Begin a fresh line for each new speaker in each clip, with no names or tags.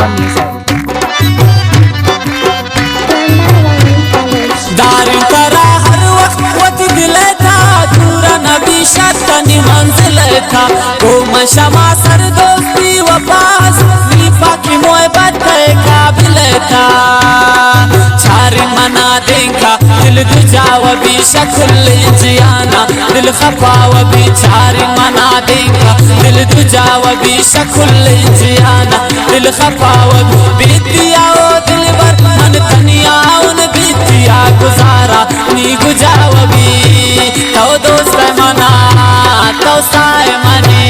music.
दारिम करा हर वक्त दिले था दूरा नबी शतनी मंजिल था वो मशमा सर दोस्ती वफास लीफा की मोहब्बत काबिल था चार मना देखा दिल दुजा व भी शक्ल जियाना दिल खफा व भी चार मना देखा दिल दुजा व भी शक्ल जियाना दिल खफा व बीतिया ओ दिल बर मन तनिया उन बीतिया गुजारा नी गुजावबी तो दोस्त मना तो साए मने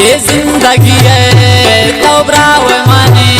ये जिंदगी है तो ब्राव मने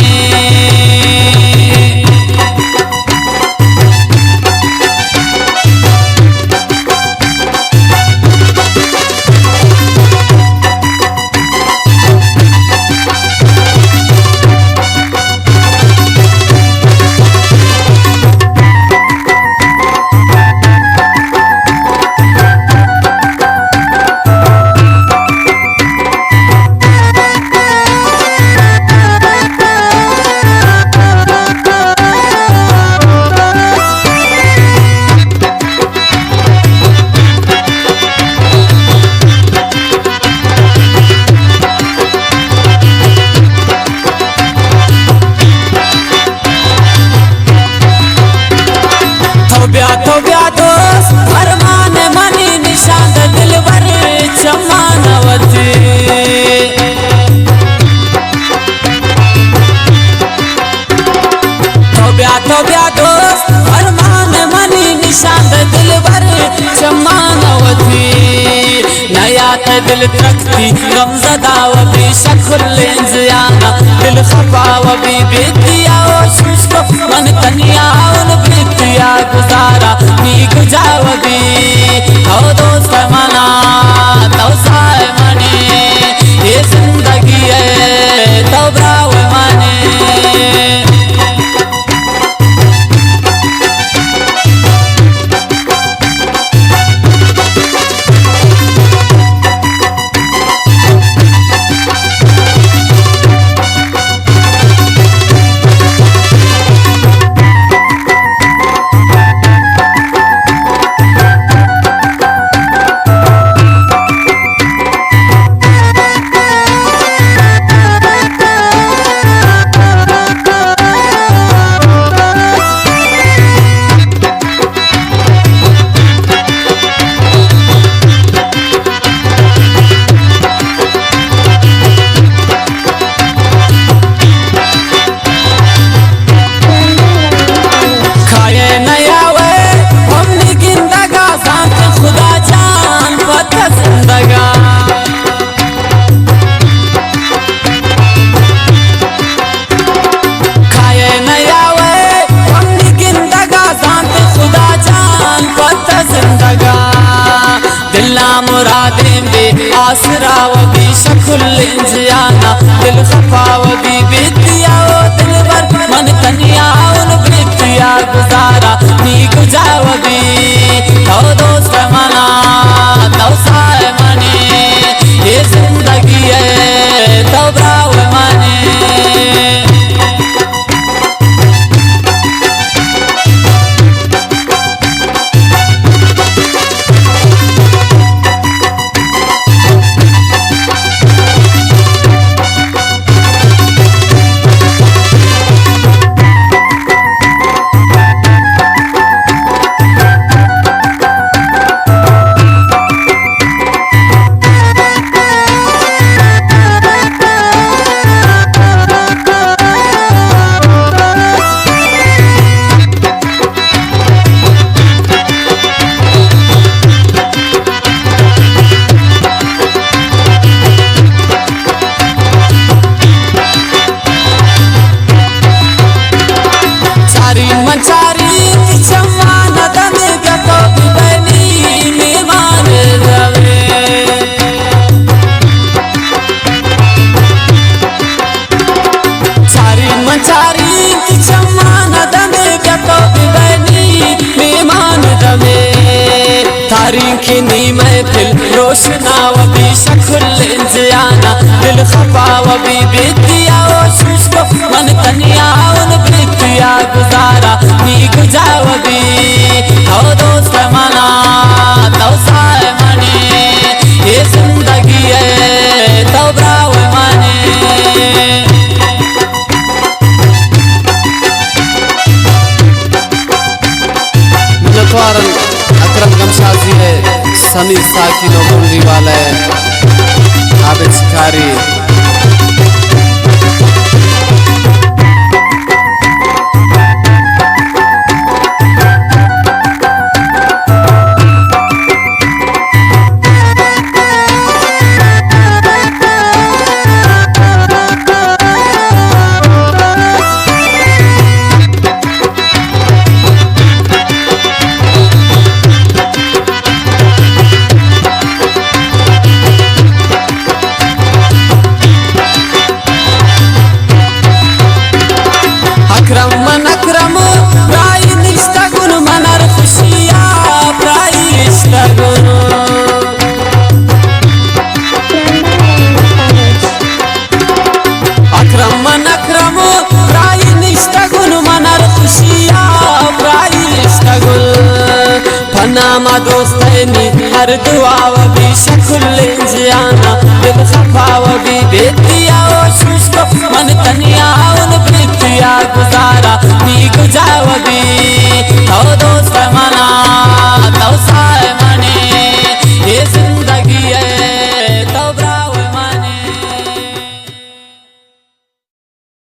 तो ब्या दोस्त अरमान मनी निशान दिल बर चमानवती तो ब्या दोस्त अरमान मनी निशान दिल बर चमानवती नया ते दिल तख्ती गमज़दा व भी शक्ल जियाना दिल खफा व भी बीतिया ओ शुष्क मन तनिया उन बीतिया गुजारा नी गुजावबी तो दोस्त मना तो साए मने ये जिंदगी है तो ब्राव मने मुरादें बे आसरा व भी शक्ल जियाना दिल खफा व भी बीतिया ओ दिल बर मन तनिया उन बीतिया गुजारा नी गुजावबी तो दोस्त मना तो साए मने ये जिंदगी है तो ब्राव मने तारीखी महफिल रोशना व भी शक्ल जियाना दिल खफा व भी बीतिया ओ शुष्क मन सनी साकी नो बुंदी वाले आबे शिकारी नामा दोस्तनी हर दुआ भी शकुल्ले जियाना दिल खफाव भी बेतिया ओ शुष्क मन तनिया उन प्रीतिया गुजारा नी गुजावा